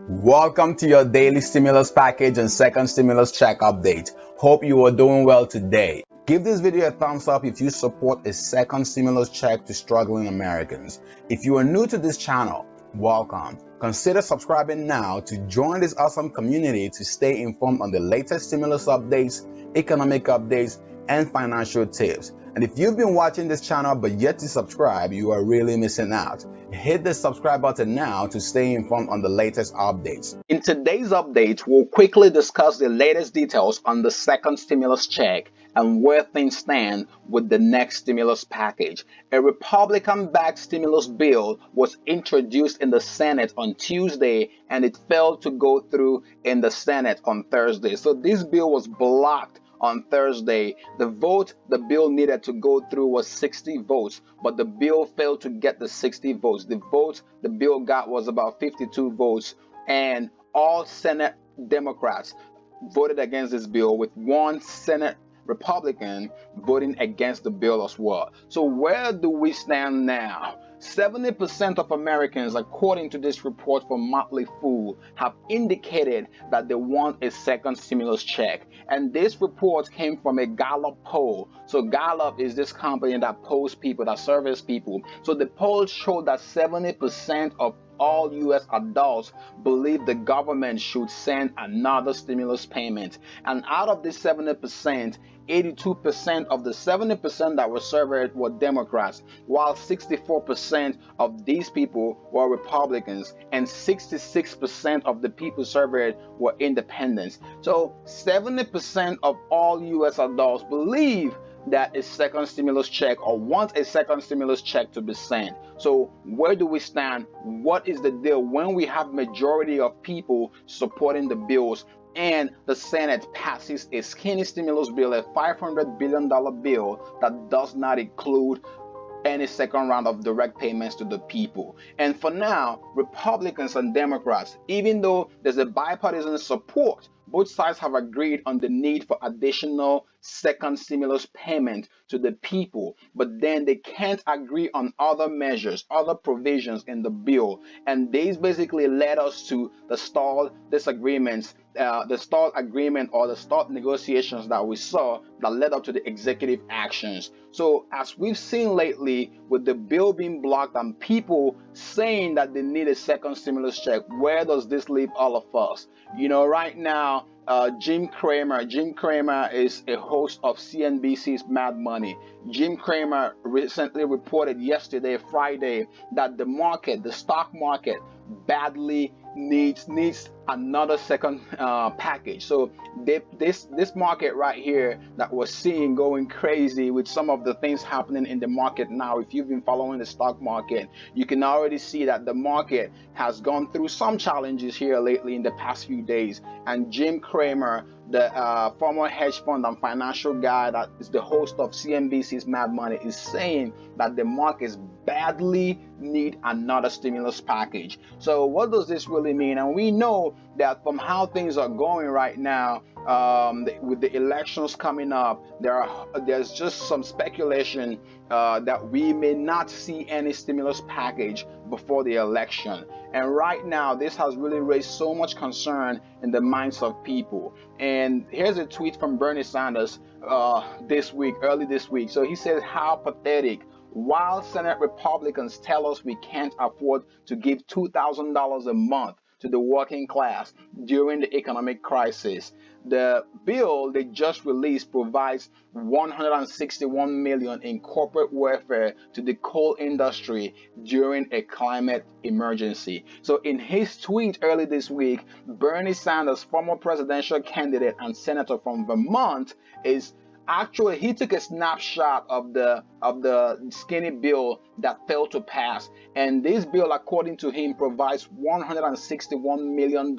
Welcome to your daily stimulus package and second stimulus check update. Hope you are doing well today. Give this video a thumbs up if you support a second stimulus check to struggling Americans. If you are new to this channel, welcome. Consider subscribing now to join this awesome community to stay informed on the latest stimulus updates, economic updates, and financial tips. And if you've been watching this channel but yet to subscribe, you are really missing out. Hit the subscribe button now to stay informed on the latest updates. In today's update, we'll quickly discuss the latest details on the second stimulus check and where things stand with the next stimulus package. A Republican-backed stimulus bill was introduced in the Senate on Tuesday and it failed to go through in the Senate on Thursday. So this bill was blocked on Thursday. The vote the bill needed to go through was 60 votes, but the bill failed to get the 60 votes. The vote the bill got was about 52 votes, and all Senate Democrats voted against this bill, with one Senate Republican voting against the bill as well. So where do we stand now? 70% of Americans, according to this report from Motley Fool, have indicated that they want a second stimulus check. And this report came from a Gallup poll. So Gallup is this company that polls people, that surveys people. So the poll showed that 70% of all U.S. adults believe the government should send another stimulus payment. And out of this 70%, 82% of the 70% that were surveyed were Democrats, while 64% of these people were Republicans, and 66% of the people surveyed were independents. So 70% of all U.S. adults believe that a second stimulus check or want a second stimulus check to be sent. So where do we stand? What is the deal when we have majority of people supporting the bills and the Senate passes a skinny stimulus bill, a $500 billion bill that does not include any second round of direct payments to the people? And for now, Republicans and Democrats, even though there's a bipartisan support, both sides have agreed on the need for additional second stimulus payment to the people, but then they can't agree on other measures, other provisions in the bill. And these basically led us to the stalled disagreements, the stalled agreement or the stalled negotiations that we saw that led up to the executive actions. So as we've seen lately, with the bill being blocked and people saying that they need a second stimulus check, where does this leave all of us? You know, right now, Jim Cramer is a host of CNBC's Mad Money. Jim Cramer recently reported yesterday, Friday, that the stock market badly needs another second package. So this market right here that we're seeing going crazy with some of the things happening in the market now, if you've been following the stock market, you can already see that the market has gone through some challenges here lately in the past few days. And Jim Cramer, the former hedge fund and financial guy that is the host of CNBC's Mad Money, is saying that the markets badly need another stimulus package. So what does this really mean? And we know that from how things are going right now, with the elections coming up, there's just some speculation that we may not see any stimulus package before the election. And right now, this has really raised so much concern in the minds of people. And here's a tweet from Bernie Sanders early this week. So he says, "How pathetic. While Senate Republicans tell us we can't afford to give $2,000 a month to the working class during the economic crisis, the bill they just released provides $161 million in corporate welfare to the coal industry during a climate emergency." So in his tweet early this week, Bernie Sanders, former presidential candidate and senator from Vermont, he took a snapshot of the skinny bill that failed to pass, and this bill, according to him, provides $161 million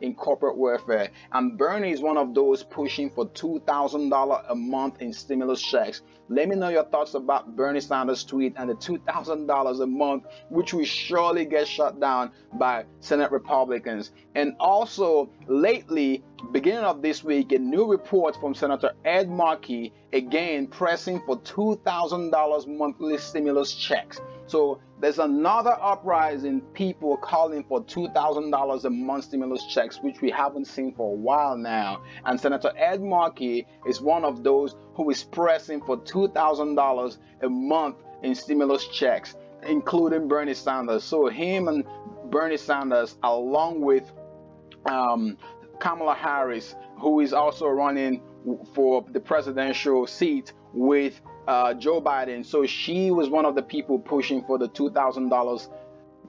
in corporate welfare. And Bernie is one of those pushing for $2,000 a month in stimulus checks. Let me know your thoughts about Bernie Sanders' tweet and the $2,000 a month, which will surely get shut down by Senate Republicans. And also, lately, beginning of this week, a new report from Senator Ed Markey, again pressing for $2,000 monthly stimulus checks. So there's another uprising, people calling for $2,000 a month stimulus checks, which we haven't seen for a while now. And Senator Ed Markey is one of those who is pressing for $2,000 a month in stimulus checks, including Bernie Sanders. So him and Bernie Sanders, along with Kamala Harris, who is also running for the presidential seat with Joe Biden. So she was one of the people pushing for the $2,000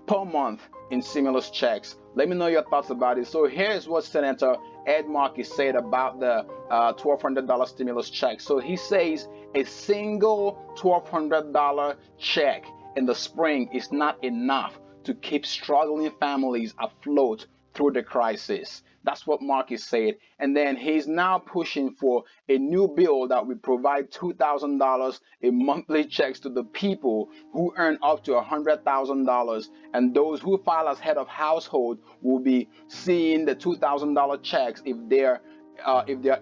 per month in stimulus checks. Let me know your thoughts about it. So here's what Senator Ed Markey said about the $1,200 stimulus check. So he says a single $1,200 check in the spring is not enough to keep struggling families afloat through the crisis. That's what Markey said. And then he's now pushing for a new bill that will provide $2,000 in monthly checks to the people who earn up to $100,000. And those who file as head of household will be seeing the $2,000 checks if their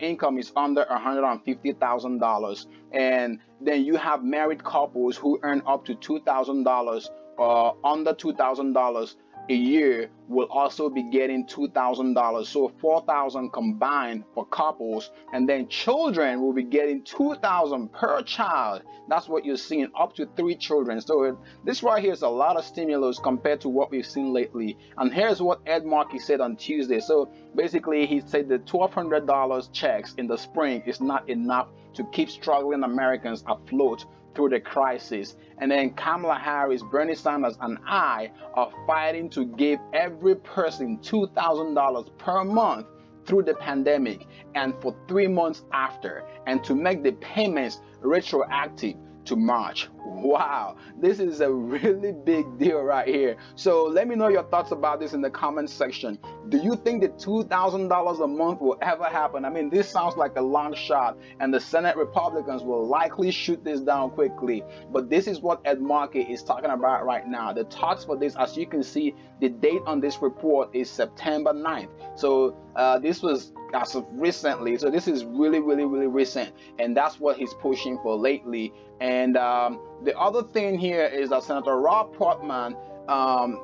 income is under $150,000. And then you have married couples who earn up to $2,000 under $2,000 a year will also be getting $2,000. So $4,000 combined for couples, and then children will be getting $2,000 per child. That's what you're seeing, up to 3 children. So this right here is a lot of stimulus compared to what we've seen lately. And here's what Ed Markey said on Tuesday. So basically he said the $1,200 checks in the spring is not enough to keep struggling Americans afloat through the crisis. And then Kamala Harris, Bernie Sanders, and I are fighting to give every person $2,000 per month through the pandemic and for 3 months after, and to make the payments retroactive to March. Wow, this is a really big deal right here. So let me know your thoughts about this in the comment section. Do you think that $2,000 a month will ever happen? I mean, this sounds like a long shot, and the Senate Republicans will likely shoot this down quickly. But this is what Ed Markey is talking about right now. The talks for this, as you can see, the date on this report is September 9th. So this was as of recently. So this is really recent, and that's what he's pushing for lately. And the other thing here is that Senator Rob Portman,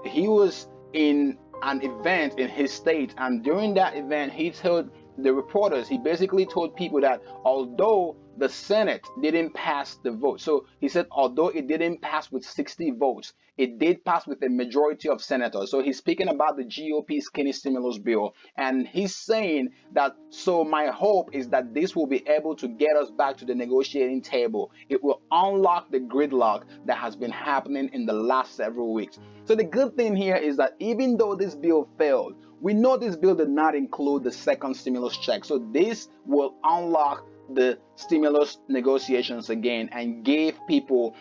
he was in an event in his state, and during that event he told the reporters, he basically told people that although the Senate didn't pass the vote, so he said although it didn't pass with 60 votes, it did pass with a majority of senators. So he's speaking about the GOP skinny stimulus bill, and he's saying that, so my hope is that this will be able to get us back to the negotiating table. It will unlock the gridlock that has been happening in the last several weeks. So the good thing here is that even though this bill failed, we know this bill did not include the second stimulus check. So this will unlock the stimulus negotiations again and give people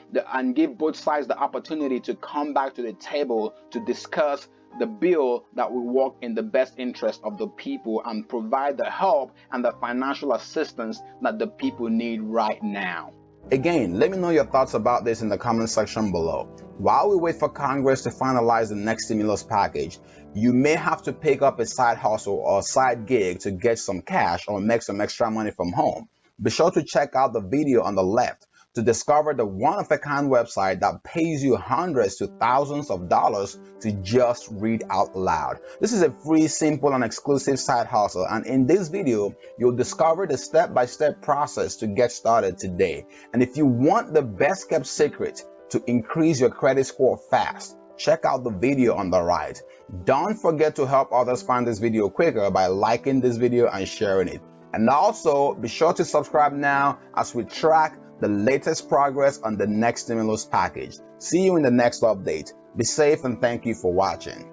give both sides the opportunity to come back to the table to discuss the bill that will work in the best interest of the people and provide the help and the financial assistance that the people need right now. Again, let me know your thoughts about this in the comment section below. While we wait for Congress to finalize the next stimulus package, you may have to pick up a side hustle or side gig to get some cash or make some extra money from home. Be sure to check out the video on the left to discover the one-of-a-kind website that pays you hundreds to thousands of dollars to just read out loud. This is a free, simple, and exclusive side hustle, and in this video, you'll discover the step-by-step process to get started today. And if you want the best-kept secret to increase your credit score fast, check out the video on the right. Don't forget to help others find this video quicker by liking this video and sharing it. And also, be sure to subscribe now as we track the latest progress on the next stimulus package. See you in the next update. Be safe and thank you for watching.